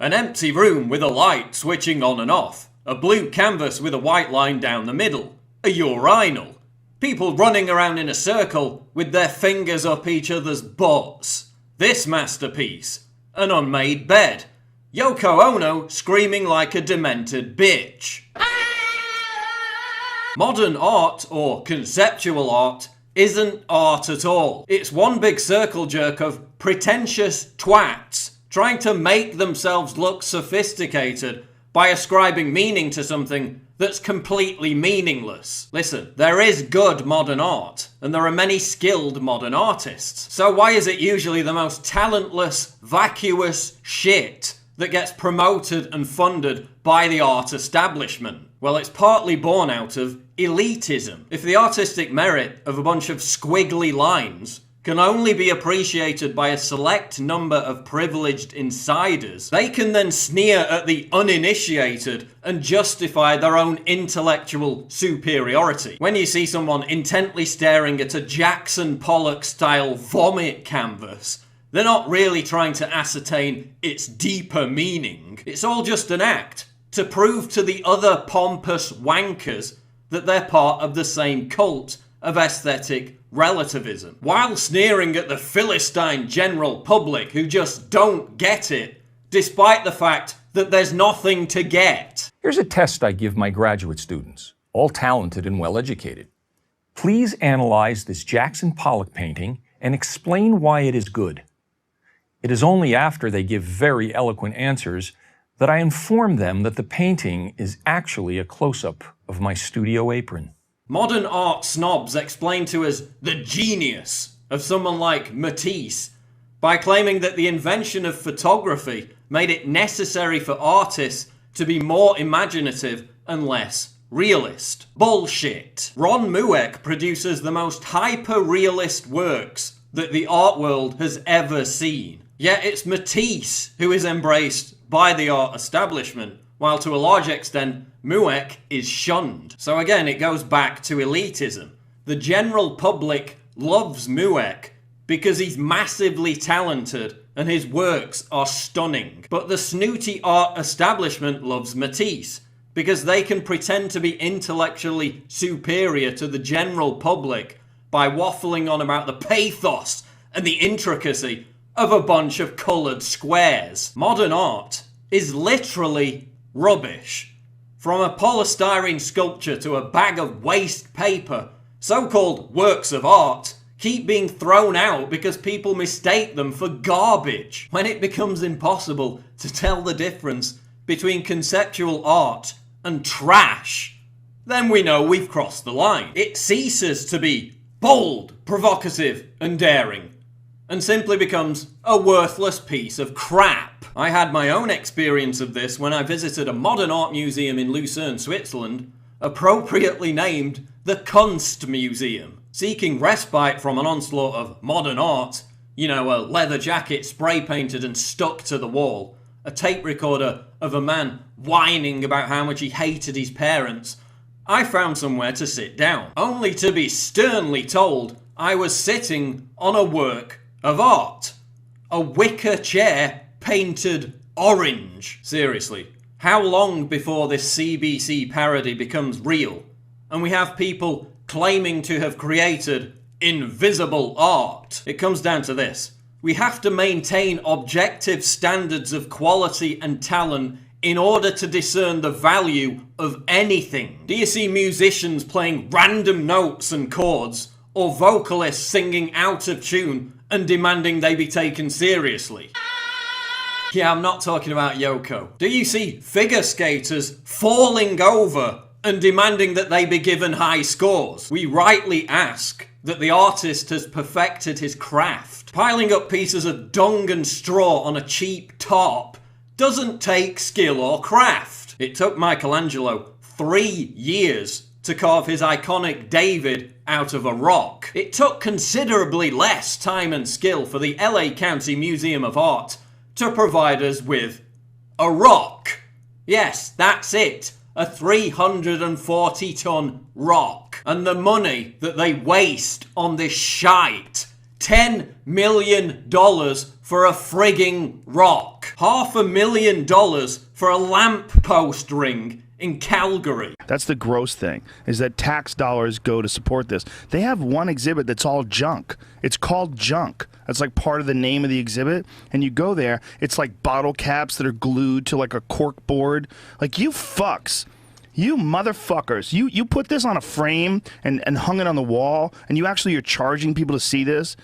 An empty room with a light switching on and off. A blue canvas with a white line down the middle. A urinal. People running around in a circle with their fingers up each other's butts. This masterpiece. An unmade bed. Yoko Ono screaming like a demented bitch. Modern art, or conceptual art, isn't art at all. It's one big circle jerk of pretentious twats trying to make themselves look sophisticated by ascribing meaning to something that's completely meaningless. Listen, there is good modern art, and there are many skilled modern artists. So why is it usually the most talentless, vacuous shit that gets promoted and funded by the art establishment? Well, it's partly born out of elitism. If the artistic merit of a bunch of squiggly lines can only be appreciated by a select number of privileged insiders, they can then sneer at the uninitiated and justify their own intellectual superiority. When you see someone intently staring at a Jackson Pollock-style vomit canvas, they're not really trying to ascertain its deeper meaning. It's all just an act to prove to the other pompous wankers that they're part of the same cult of aesthetic relativism, while sneering at the Philistine general public who just don't get it, despite the fact that there's nothing to get. Here's a test I give my graduate students, all talented and well-educated. Please analyze this Jackson Pollock painting and explain why it is good. It is only after they give very eloquent answers that I inform them that the painting is actually a close-up of my studio apron. Modern art snobs explain to us the genius of someone like Matisse by claiming that the invention of photography made it necessary for artists to be more imaginative and less realist. Bullshit. Ron Mueck produces the most hyper-realist works that the art world has ever seen. Yet it's Matisse who is embraced by the art establishment, while to a large extent, Mueck is shunned. So again, it goes back to elitism. The general public loves Mueck because he's massively talented and his works are stunning. But the snooty art establishment loves Matisse because they can pretend to be intellectually superior to the general public by waffling on about the pathos and the intricacy of a bunch of coloured squares. Modern art is literally rubbish. From a polystyrene sculpture to a bag of waste paper, so-called works of art keep being thrown out because people mistake them for garbage. When it becomes impossible to tell the difference between conceptual art and trash, then we know we've crossed the line. It ceases to be bold, provocative, and daring, and simply becomes a worthless piece of crap. I had my own experience of this when I visited a modern art museum in Lucerne, Switzerland, appropriately named the Kunstmuseum. Seeking respite from an onslaught of modern art, you know, a leather jacket spray painted and stuck to the wall, a tape recorder of a man whining about how much he hated his parents, I found somewhere to sit down, only to be sternly told I was sitting on a work of art. A wicker chair painted orange. Seriously, how long before this CBC parody becomes real and we have people claiming to have created invisible art? It comes down to this. We have to maintain objective standards of quality and talent in order to discern the value of anything. Do you see musicians playing random notes and chords, or vocalists singing out of tune and demanding they be taken seriously? Yeah, I'm not talking about Yoko. Do you see figure skaters falling over and demanding that they be given high scores? We rightly ask that the artist has perfected his craft. Piling up pieces of dung and straw on a cheap top doesn't take skill or craft. It took Michelangelo 3 years to carve his iconic David out of a rock. It took considerably less time and skill for the LA County Museum of Art to provide us with a rock. Yes, that's it. A 340-ton rock. And the money that they waste on this shite $10 million for a frigging rock. $500,000 for a lamppost ring in Calgary. That's the gross thing, is that tax dollars go to support this. They have one exhibit that's all junk. It's called junk. That's like part of the name of the exhibit. And you go there, it's like bottle caps that are glued to like a cork board. Like, you fucks. You motherfuckers. You put this on a frame and hung it on the wall, and you're charging people to see this?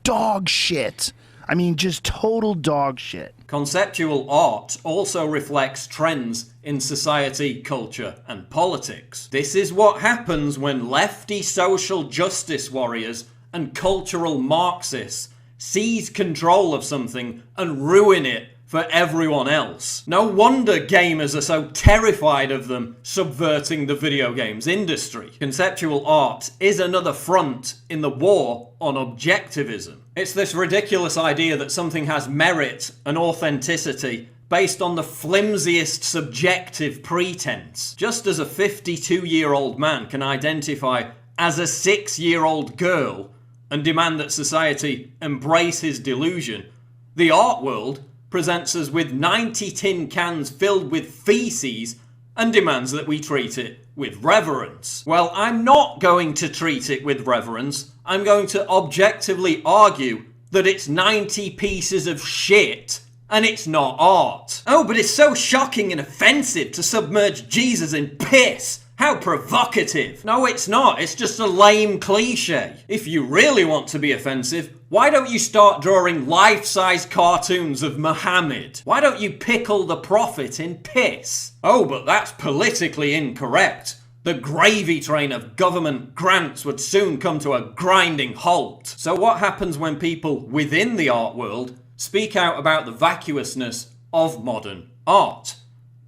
Dog shit. I mean, just total dog shit. Conceptual art also reflects trends in society, culture, and politics. This is what happens when lefty social justice warriors and cultural Marxists seize control of something and ruin it for everyone else. No wonder gamers are so terrified of them subverting the video games industry. Conceptual art is another front in the war on objectivism. It's this ridiculous idea that something has merit and authenticity based on the flimsiest subjective pretense. Just as a 52-year-old man can identify as a 6-year-old girl and demand that society embrace his delusion, the art world presents us with 90 tin cans filled with feces and demands that we treat it with reverence. Well, I'm not going to treat it with reverence. I'm going to objectively argue that it's 90 pieces of shit and it's not art. Oh, but it's so shocking and offensive to submerge Jesus in piss. How provocative. No, it's not. It's just a lame cliche. If you really want to be offensive, why don't you start drawing life-size cartoons of Muhammad? Why don't you pickle the prophet in piss? Oh, but that's politically incorrect. The gravy train of government grants would soon come to a grinding halt. So what happens when people within the art world speak out about the vacuousness of modern art?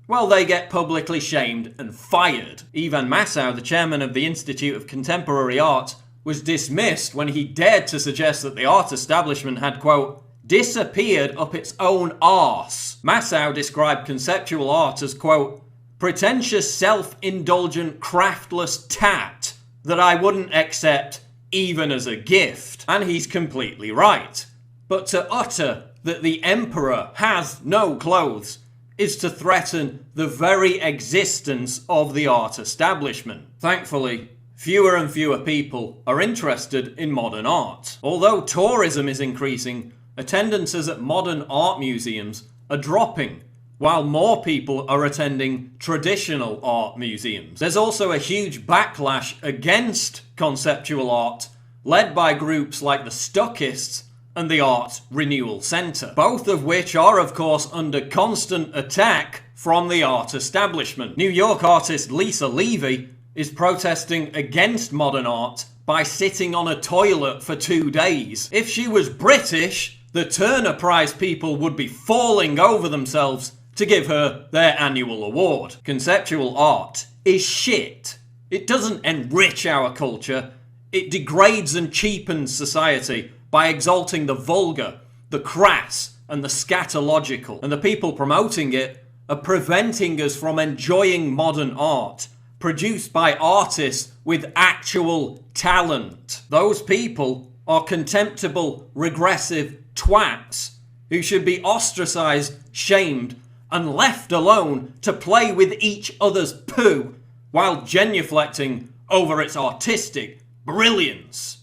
Well, they get publicly shamed and fired. Ivan Massow, the chairman of the Institute of Contemporary Art, was dismissed when he dared to suggest that the art establishment had, quote, disappeared up its own arse. Massow described conceptual art as, quote, pretentious, self-indulgent, craftless tat that I wouldn't accept even as a gift. And he's completely right. But to utter that the emperor has no clothes is to threaten the very existence of the art establishment. Thankfully, fewer and fewer people are interested in modern art. Although tourism is increasing, attendances at modern art museums are dropping, while more people are attending traditional art museums. There's also a huge backlash against conceptual art, led by groups like the Stuckists and the Art Renewal Centre, both of which are, of course, under constant attack from the art establishment. New York artist Lisa Levy is protesting against modern art by sitting on a toilet for 2 days. If she was British, the Turner Prize people would be falling over themselves to give her their annual award. Conceptual art is shit. It doesn't enrich our culture. It degrades and cheapens society by exalting the vulgar, the crass, and the scatological. And the people promoting it are preventing us from enjoying modern art, produced by artists with actual talent. Those people are contemptible, regressive twats who should be ostracized, shamed, and left alone to play with each other's poo while genuflecting over its artistic brilliance.